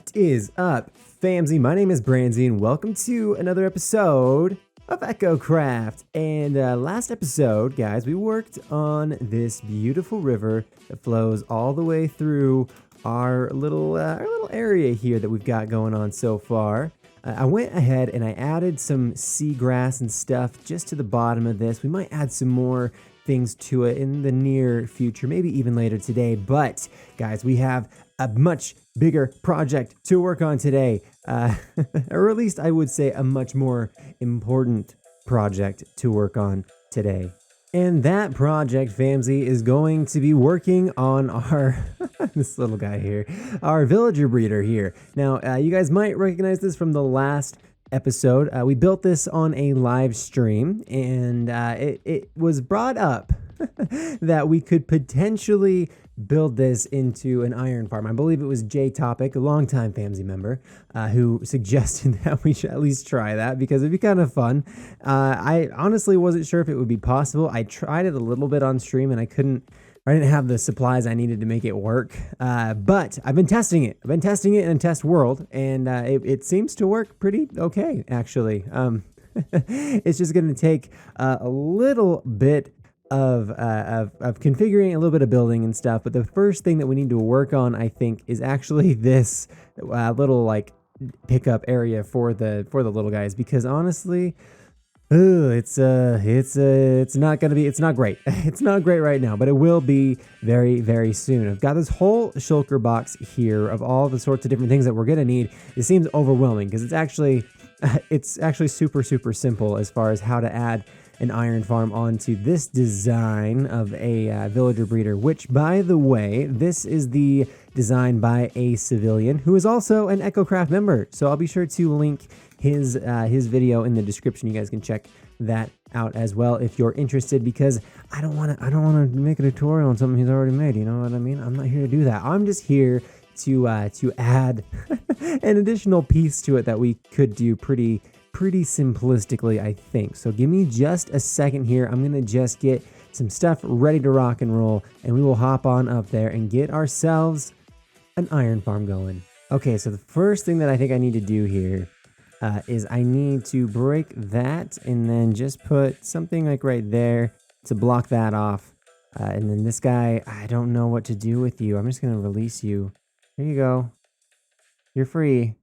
What is up, famsy? My name is Branzy, and welcome to another episode of EchoCraft. And last episode, guys, we worked on this beautiful river that flows all the way through our little area here that we've got going on so far. I went ahead and I added some seagrass and stuff just to the bottom of this. We might add some more things to it in the near future, maybe even later today. But guys, we have a much bigger project to work on today, or at least I would say a much more important project to work on today. And that project, famsy, is going to be working on our, this little guy here, our villager breeder here. Now, you guys might recognize this from the last episode. We built this on a live stream, and it was brought up that we could potentially build this into an iron farm. I believe it was J Topic, a longtime famsy member, who suggested that we should at least try that because it'd be kind of fun. I honestly wasn't sure if it would be possible. I tried it a little bit on stream and I didn't have the supplies I needed to make it work. But I've been testing it. I've been testing it in a test world, and it seems to work pretty okay, actually. It's just going to take a little bit of configuring, a little bit of building and stuff. But the first thing that we need to work on, I think, is actually this little like pickup area for the little guys, because honestly, it's not great. It's not great right now, but it will be very, very soon. I've got this whole shulker box here of all the sorts of different things that we're gonna need. It seems overwhelming because it's actually super simple as far as how to add an iron farm onto this design of a villager breeder, which, by the way, this is the design by a civilian who is also an EchoCraft member. So I'll be sure to link his video in the description. You guys can check that out as well if you're interested, because I don't want to make a tutorial on something he's already made. You know what I mean? I'm not here to do that. I'm just here to add an additional piece to it that we could do pretty simplistically, I think. So give me just a second here. I'm gonna just get some stuff ready to rock and roll, and we will hop on up there and get ourselves an iron farm going. Okay, so the first thing that I think I need to do here is I need to break that and then just put something like right there to block that off. And then this guy, I don't know what to do with you. I'm just gonna release you. Here you go. You're free.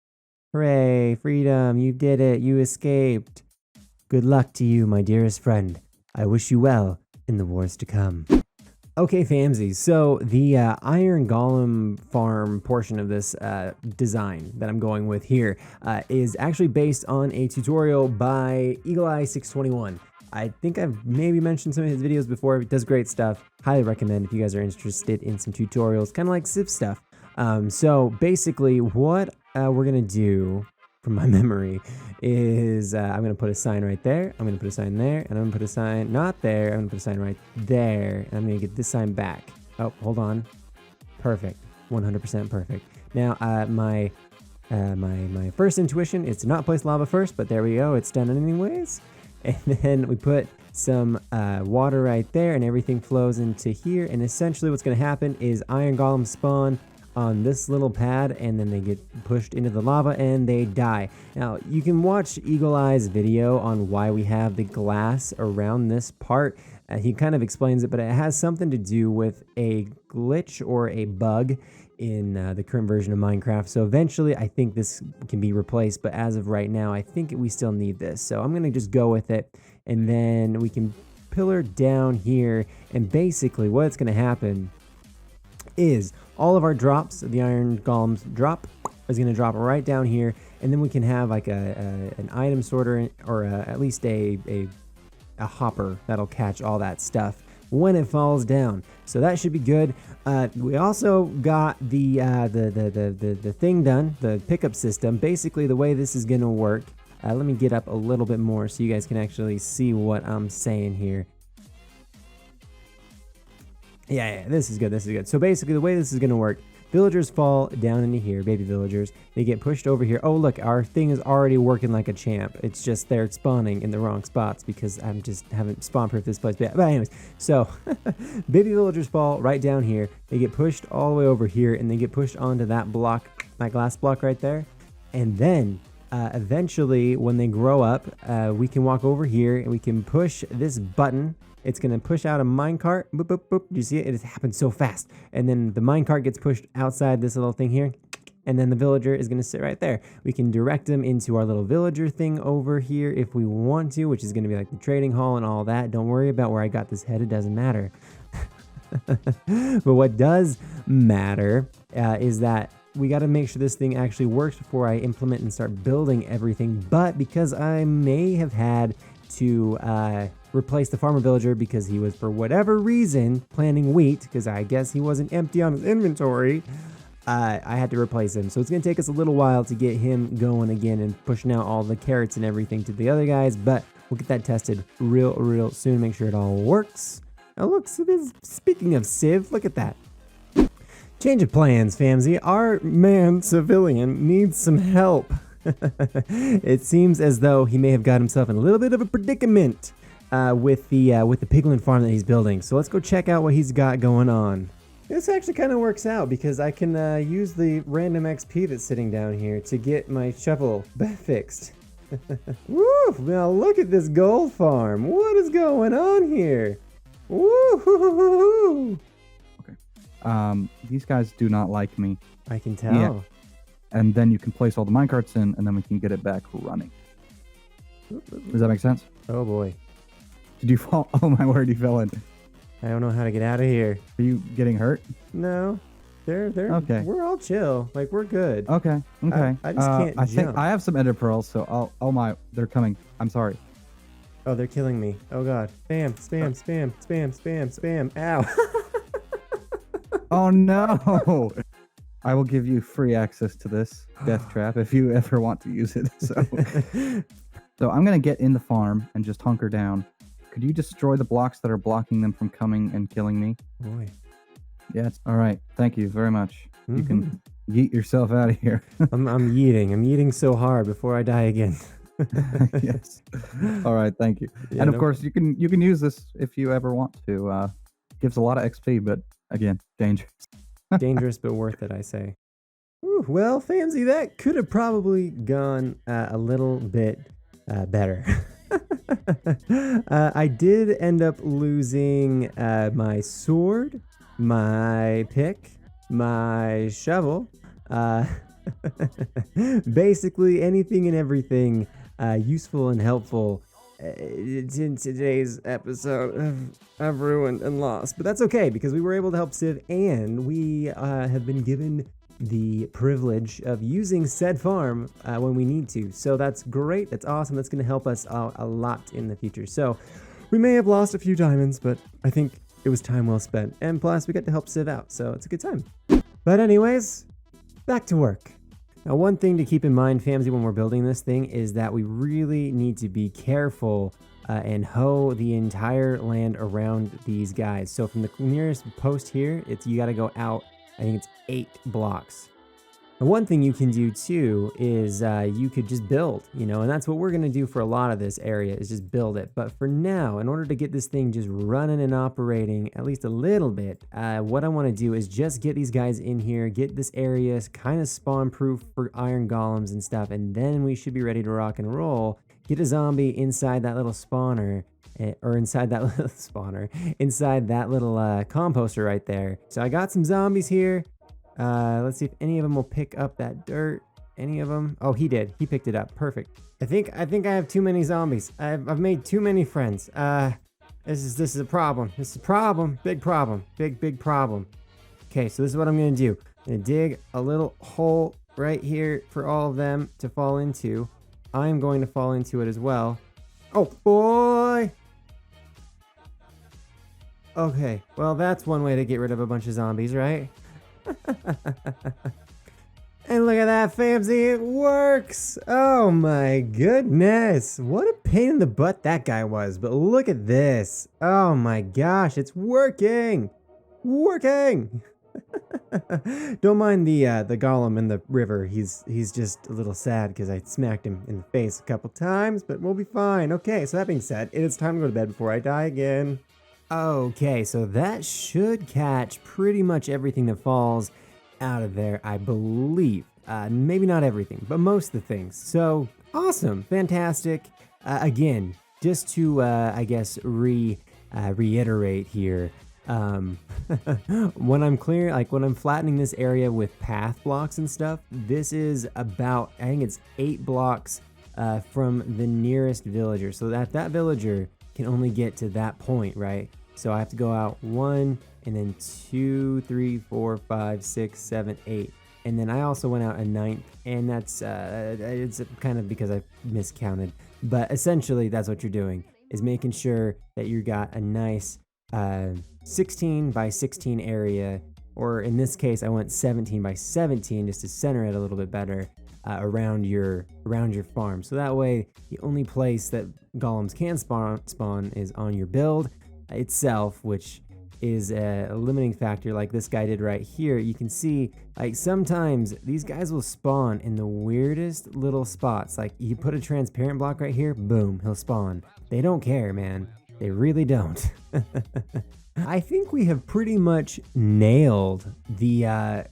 Hooray, freedom, you did it, you escaped. Good luck to you, my dearest friend. I wish you well in the wars to come. Okay, famsies, so the iron golem farm portion of this design that I'm going with here is actually based on a tutorial by EagleEye621. I think I've maybe mentioned some of his videos before. He does great stuff. Highly recommend if you guys are interested in some tutorials, kind of like Civ stuff. So basically what we're going to do from my memory is I'm going to put a sign right there. I'm going to put a sign there, and I'm going to put a sign not there. I'm going to put a sign right there, and I'm going to get this sign back. Oh, hold on. Perfect. 100% perfect. Now, my first intuition is to not place lava first, but there we go. It's done anyways. And then we put some water right there, and everything flows into here. And essentially what's going to happen is iron golems spawn on this little pad, and then they get pushed into the lava and they die. Now, you can watch Eagle Eye's video on why we have the glass around this part. He kind of explains it, but it has something to do with a glitch or a bug in the current version of Minecraft. So eventually I think this can be replaced, but as of right now, I think we still need this. So I'm gonna just go with it, and then we can pillar down here, and basically what's gonna happen is all of our drops, the iron golems drop, is going to drop right down here, and then we can have like an item sorter, or at least a hopper that'll catch all that stuff when it falls down. So that should be good. We also got the thing done, the pickup system. Basically, the way this is going to work. Let me get up a little bit more so you guys can actually see what I'm saying here. Yeah, this is good. So basically the way this is going to work, villagers fall down into here, baby villagers. They get pushed over here. Oh, look, our thing is already working like a champ. It's just they're spawning in the wrong spots because I'm just haven't spawn-proofed this place. But anyways, so baby villagers fall right down here. They get pushed all the way over here, and they get pushed onto that block, that glass block right there. And then eventually, when they grow up, we can walk over here and we can push this button. It's going to push out a minecart. Boop, boop, boop. You see it? It happens so fast. And then the minecart gets pushed outside this little thing here. And then the villager is going to sit right there. We can direct them into our little villager thing over here if we want to, which is going to be like the trading hall and all that. Don't worry about where I got this head. It doesn't matter. But what does matter is that we got to make sure this thing actually works before I implement and start building everything. But because I may have had to replace the farmer villager because he was, for whatever reason, planting wheat, because I guess he wasn't empty on his inventory, I had to replace him. So it's going to take us a little while to get him going again and pushing out all the carrots and everything to the other guys. But we'll get that tested real soon, make sure it all works. Now look, speaking of Civ, look at that. Change of plans, famsy. Our man civilian needs some help. It seems as though he may have got himself in a little bit of a predicament with the piglin farm that he's building. So let's go check out what he's got going on. This actually kind of works out because I can use the random XP that's sitting down here to get my shovel fixed. Woo! Now look at this gold farm. What is going on here? Woo! These guys do not like me. I can tell. Yeah. And then you can place all the minecarts in, and then we can get it back running. Does that make sense? Oh boy. Did you fall? Oh my word, you fell in. I don't know how to get out of here. Are you getting hurt? No. They're okay. We're all chill. Like, we're good. Okay. I just can't I jump. think I have some ender pearls, so oh my, they're coming. I'm sorry. Oh, they're killing me. Oh god. Spam. Ow. Oh no. I will give you free access to this death trap if you ever want to use it. So I'm going to get in the farm and just hunker down. Could you destroy the blocks that are blocking them from coming and killing me? Boy. Yeah, all right. Thank you very much. You can yeet yourself out of here. I'm yeeting. I'm yeeting so hard before I die again. Yes. All right. Thank you. Yeah, and of course, you can use this if you ever want to. Gives a lot of XP, but again, dangerous. Dangerous, but worth it, I say. Ooh, well, Famsy, that could have probably gone a little bit better. I did end up losing my sword, my pick, my shovel, basically anything and everything useful and helpful in today's episode of Ruined and Lost. But that's okay, because we were able to help Civ, and we have been given the privilege of using said farm when we need to. So that's great. That's awesome. That's going to help us out a lot in the future. So we may have lost a few diamonds, but I think it was time well spent. And plus, we got to help Civ out, so it's a good time. But anyways, back to work. Now, one thing to keep in mind, Famsy, when we're building this thing is that we really need to be careful and hoe the entire land around these guys. So from the nearest post here, you got to go out, I think it's 8 blocks. And one thing you can do too is you could just build, and that's what we're going to do for a lot of this area is just build it. But for now, in order to get this thing just running and operating at least a little bit, what I want to do is just get these guys in here, get this area kind of spawn proof for iron golems and stuff, and then we should be ready to rock and roll. Get a zombie inside that little spawner, or inside that little spawner, inside that little composter right there. So I got some zombies here. Let's see if any of them will pick up that dirt. Any of them? Oh, he did. He picked it up. Perfect. I think I have too many zombies. I've made too many friends. This is a problem. This is a problem. Big problem. Big problem. Okay, so this is what I'm gonna do. I'm gonna dig a little hole right here for all of them to fall into. I'm going to fall into it as well. Oh boy. Okay, well that's one way to get rid of a bunch of zombies, right? And look at that, Famsy, it works! Oh my goodness, what a pain in the butt that guy was, but look at this. Oh my gosh, it's working! Working! Don't mind the golem in the river. He's just a little sad because I smacked him in the face a couple times, but we'll be fine. Okay, so that being said, it is time to go to bed before I die again. Okay, so that should catch pretty much everything that falls out of there, I believe. Maybe not everything, but most of the things. So awesome, fantastic. Again, just to I guess reiterate here. When I'm when I'm flattening this area with path blocks and stuff, this is about, I think it's 8 blocks from the nearest villager. So that villager can only get to that point, right? So I have to go out 1 and then 2, 3, 4, 5, 6, 7, 8. And then I also went out a 9th, and that's it's kind of because I miscounted. But essentially that's what you're doing, is making sure that you got a nice 16 by 16 area, or in this case I went 17 by 17 just to center it a little bit better around your farm. So that way the only place that golems can spawn is on your build itself, which is a limiting factor like this guy did right here. You can see like sometimes these guys will spawn in the weirdest little spots. Like you put a transparent block right here, boom, he'll spawn. They don't care, man. They really don't. I think we have pretty much nailed the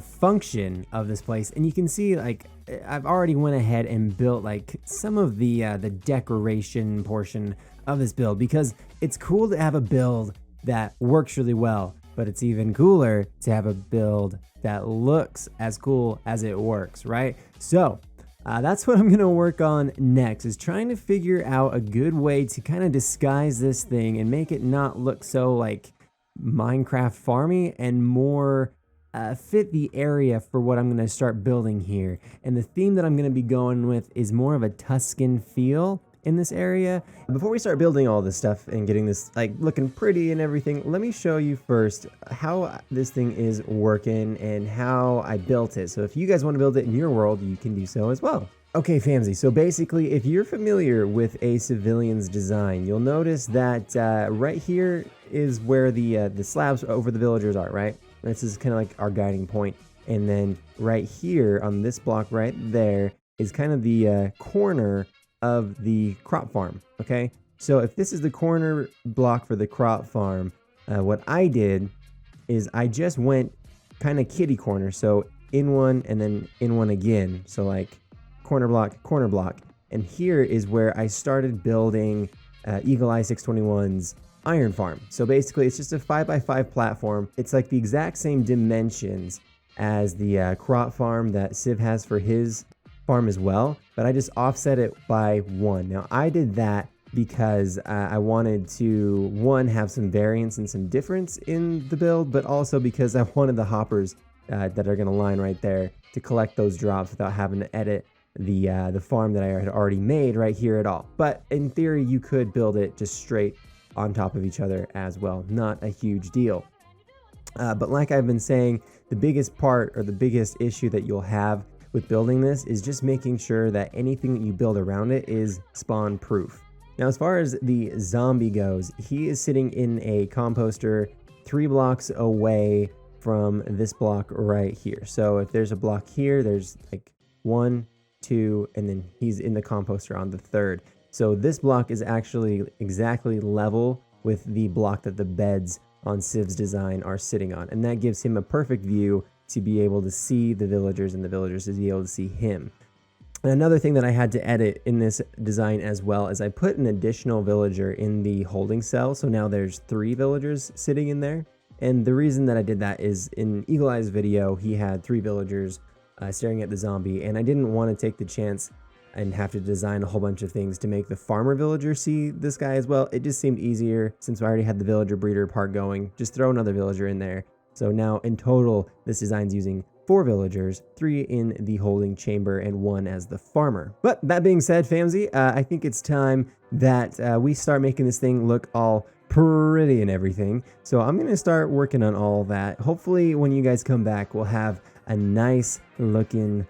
function of this place, and you can see like I've already went ahead and built like some of the decoration portion of this build, because it's cool to have a build that works really well, but it's even cooler to have a build that looks as cool as it works, right? So that's what I'm going to work on next, is trying to figure out a good way to kind of disguise this thing and make it not look so like Minecraft farmy and more fit the area for what I'm going to start building here. And the theme that I'm going to be going with is more of a Tuscan feel in this area. Before we start building all this stuff and getting this like looking pretty and everything, let me show you first how this thing is working and how I built it. So if you guys want to build it in your world, you can do so as well. Okay, famsy, so basically if you're familiar with a civilian's design, you'll notice that right here is where the slabs over the villagers are, right? This is kind of like our guiding point. And then right here on this block right there is kind of the corner of the crop farm. Okay, so if this is the corner block for the crop farm, what I did is I just went kind of kitty corner, so in one and then in one again, so like corner block, and here is where I started building Eagle Eye 621's iron farm. So basically it's just a 5x5 platform. It's like the exact same dimensions as the crop farm that Civ has for his farm as well, but I just offset it by 1. Now I did that because I wanted to, one, have some variance and some difference in the build, but also because I wanted the hoppers that are going to line right there to collect those drops without having to edit the farm that I had already made right here at all. But in theory you could build it just straight on top of each other as well. Not a huge deal. But like I've been saying, the biggest part or the biggest issue that you'll have with building this is just making sure that anything that you build around it is spawn proof. Now, as far as the zombie goes, he is sitting in a composter 3 blocks away from this block right here. So if there's a block here, there's like 1, 2, and then he's in the composter on the 3rd. So this block is actually exactly level with the block that the beds on Civ's design are sitting on. And that gives him a perfect view to be able to see the villagers and the villagers to be able to see him. And another thing that I had to edit in this design as well is I put an additional villager in the holding cell. So now there's 3 villagers sitting in there. And the reason that I did that is in Eagle Eye's video, he had 3 villagers staring at the zombie. And I didn't want to take the chance and have to design a whole bunch of things to make the farmer villager see this guy as well. It just seemed easier since I already had the villager breeder part going. Just throw another villager in there. So now in total, this design's using 4 villagers, 3 in the holding chamber and 1 as the farmer. But that being said, famsy, I think it's time that we start making this thing look all pretty and everything. So I'm going to start working on all that. Hopefully when you guys come back, we'll have a nice looking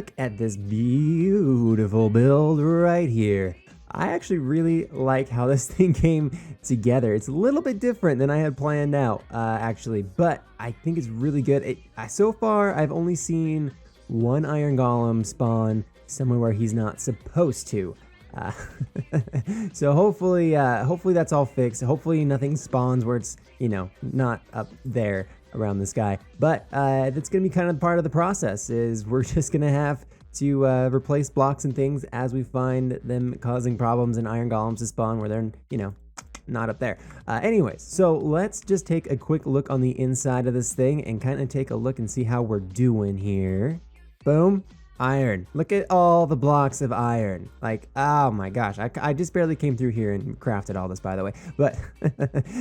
look at this beautiful build right here. I actually really like how this thing came together. It's a little bit different than I had planned out, actually, but I think it's really good. So far, I've only seen one iron golem spawn somewhere where he's not supposed to. So hopefully that's all fixed. Hopefully nothing spawns where it's, not up there around the sky. But that's going to be kind of part of the process, is we're just going to have to replace blocks and things as we find them causing problems in iron golems to spawn where they're, not up there. Anyways, so let's just take a quick look on the inside of this thing and kind of take a look and see how we're doing here. Boom. Iron. Look at all the blocks of iron. Like, oh my gosh. I just barely came through here and crafted all this, by the way. But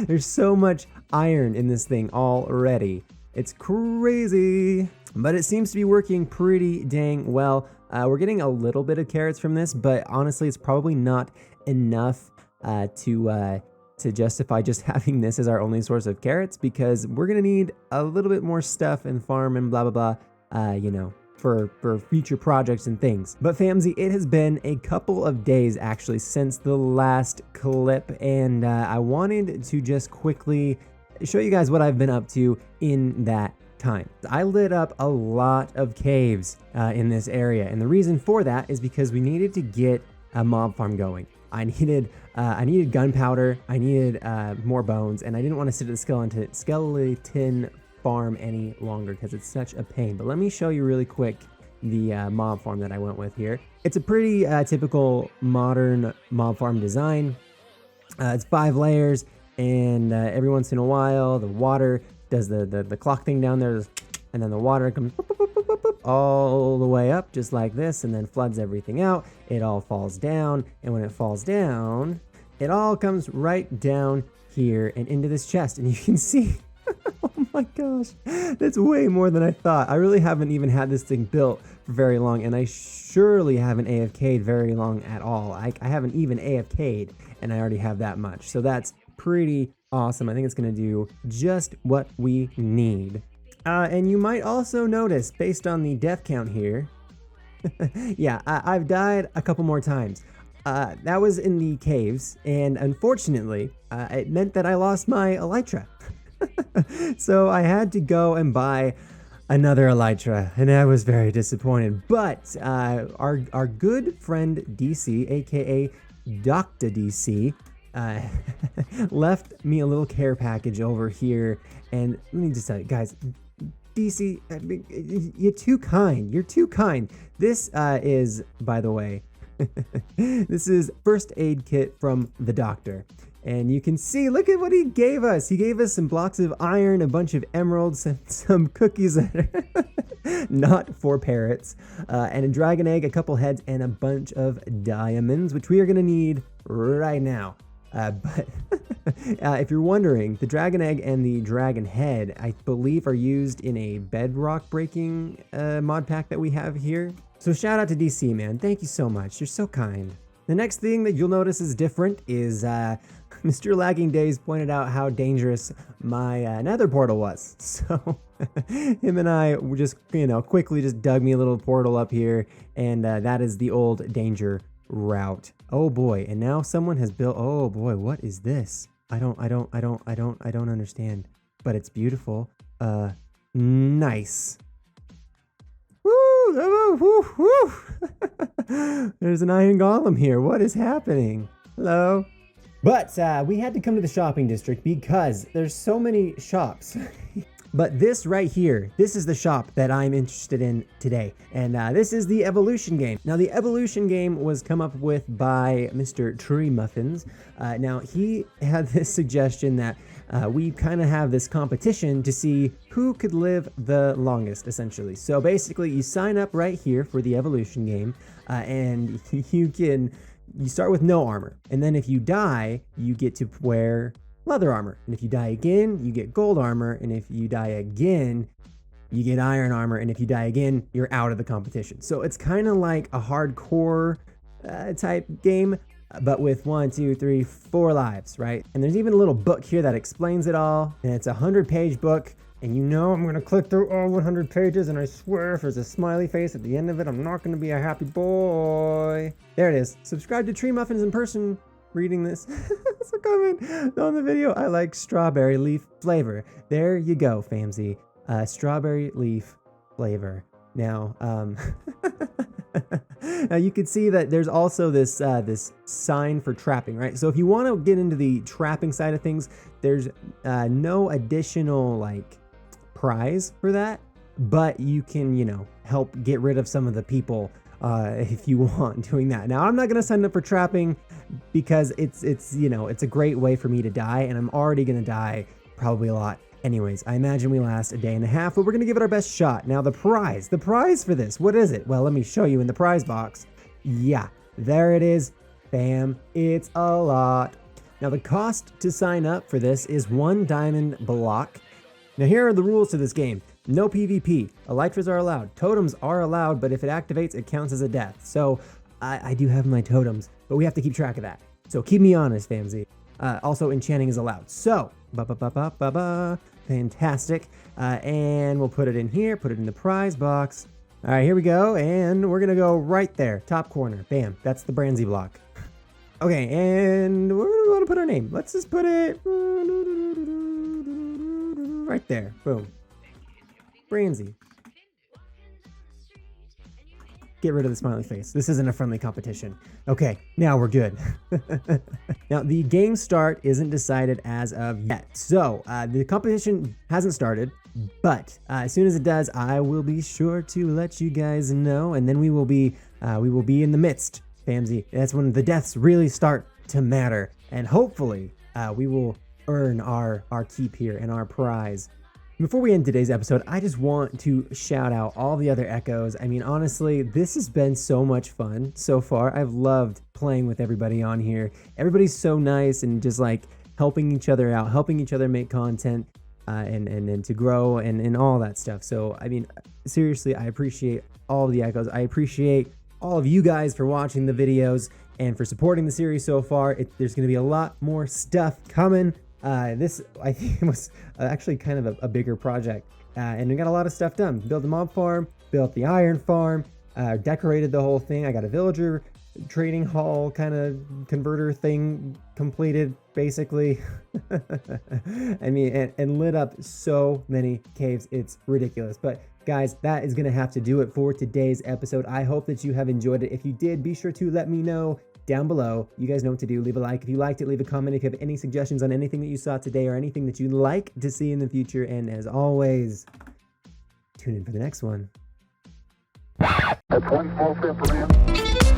there's so much iron in this thing already. It's crazy. But it seems to be working pretty dang well. We're getting a little bit of carrots from this, but honestly, it's probably not enough to justify just having this as our only source of carrots, because we're going to need a little bit more stuff and farm and blah, blah, blah, for future projects and things. But famsy, it has been a couple of days actually since the last clip, and I wanted to just quickly show you guys what I've been up to in that time. I lit up a lot of caves in this area, and the reason for that is because we needed to get a mob farm going. I needed gunpowder, I needed more bones, and I didn't want to sit at the skeleton farm any longer because it's such a pain. But let me show you really quick the mob farm that I went with here. It's a pretty typical modern mob farm design. It's 5 layers, and every once in a while the water does the clock thing down there, and then the water comes all the way up just like this, and then floods everything out. It all falls down, and when it falls down, it all comes right down here and into this chest, and you can see oh my gosh, that's way more than I thought. I really haven't even had this thing built for very long, and I surely haven't AFK'd very long at all. I haven't even AFK'd, and I already have that much. So that's pretty awesome. I think it's going to do just what we need. And you might also notice, based on the death count here, yeah, I've died a couple more times. That was in the caves, and unfortunately, it meant that I lost my elytra. So I had to go and buy another elytra, and I was very disappointed. But our good friend DC, aka Dr. DC, left me a little care package over here. And let me just tell you guys, DC, you're too kind. You're too kind. This is, by the way, this is first aid kit from the doctor. And you can see, look at what he gave us. He gave us some blocks of iron, a bunch of emeralds, and some cookies that are not for parrots, and a dragon egg, a couple heads, and a bunch of diamonds, which we are going to need right now. But if you're wondering, the dragon egg and the dragon head, I believe, are used in a bedrock breaking mod pack that we have here. So shout out to DC, man. Thank you so much. You're so kind. The next thing that you'll notice is different is Mr. Lagging Days pointed out how dangerous my nether portal was. So him and I just, quickly just dug me a little portal up here, and that is the old danger route. Oh boy, and now someone has built, oh boy, what is this? I don't understand, but it's beautiful. Nice. Woo, woo, woo. There's an iron golem here. What is happening? Hello. But we had to come to the shopping district because there's so many shops. But this right here, this is the shop that I'm interested in today. And this is the Evolution game. Now, the Evolution game was come up with by Mr. Tree Muffins. Now, he had this suggestion that we kind of have this competition to see who could live the longest, essentially. So basically, you sign up right here for the Evolution game, and you start with no armor. And then if you die, you get to wear leather armor. And if you die again, you get gold armor. And if you die again, you get iron armor. And if you die again, you're out of the competition. So it's kind of like a hardcore type game, but with 1, 2, 3, 4 lives, right? And there's even a little book here that explains it all. And it's a 100-page book. And you know I'm gonna click through all 100 pages, and I swear if there's a smiley face at the end of it, I'm not gonna be a happy boy. There it is. Subscribe to Tree Muffins in person reading this. So comment on the video. I like strawberry leaf flavor. There you go, famsy. Strawberry leaf flavor. Now, now you can see that there's also this this sign for trapping, right? So if you want to get into the trapping side of things, there's no additional like prize for that, but you can, you know, help get rid of some of the people if you want doing that. Now I'm not gonna sign up for trapping because it's you know, it's a great way for me to die, and I'm already gonna die probably a lot. Anyways, I imagine we last a day and a half, but we're gonna give it our best shot. Now the prize for this, what is it? Well, let me show you in the prize box. Yeah, there it is. Bam, it's a lot. Now the cost to sign up for this is 1 diamond block. Now here are the rules to this game. No PvP, elytras are allowed, totems are allowed, but if it activates, it counts as a death. So I do have my totems, but we have to keep track of that. So keep me honest, famsy. Also enchanting is allowed. So, fantastic. And we'll put it in here, put it in the prize box. All right, here we go. And we're gonna go right there, top corner. Bam, that's the Branzy block. Okay, and where do we want to put our name? Let's just put it right there. Boom. Branzy. Get rid of the smiley face. This isn't a friendly competition. Okay, now we're good. Now, the game start isn't decided as of yet. So, the competition hasn't started, but as soon as it does, I will be sure to let you guys know, and then we will be in the midst, famsy. That's when the deaths really start to matter, and hopefully, we will earn our keep here and our prize. Before we end today's episode, I just want to shout out all the other Echoes. I mean, honestly, this has been so much fun so far. I've loved playing with everybody on here. Everybody's so nice and just like helping each other out, helping each other make content and to grow and all that stuff. So, I mean, seriously, I appreciate all of the Echoes. I appreciate all of you guys for watching the videos and for supporting the series so far. There's going to be a lot more stuff coming. This, I think, was actually kind of a bigger project, and we got a lot of stuff done. Built a mob farm, built the iron farm, decorated the whole thing. I got a villager trading hall kind of converter thing completed, basically. I mean, and lit up so many caves. It's ridiculous. But guys, that is going to have to do it for today's episode. I hope that you have enjoyed it. If you did, be sure to let me know down below. You guys know what to do. Leave a like if you liked it. Leave a comment if you have any suggestions on anything that you saw today or anything that you'd like to see in the future. And as always, tune in for the next one. That's one small step for man.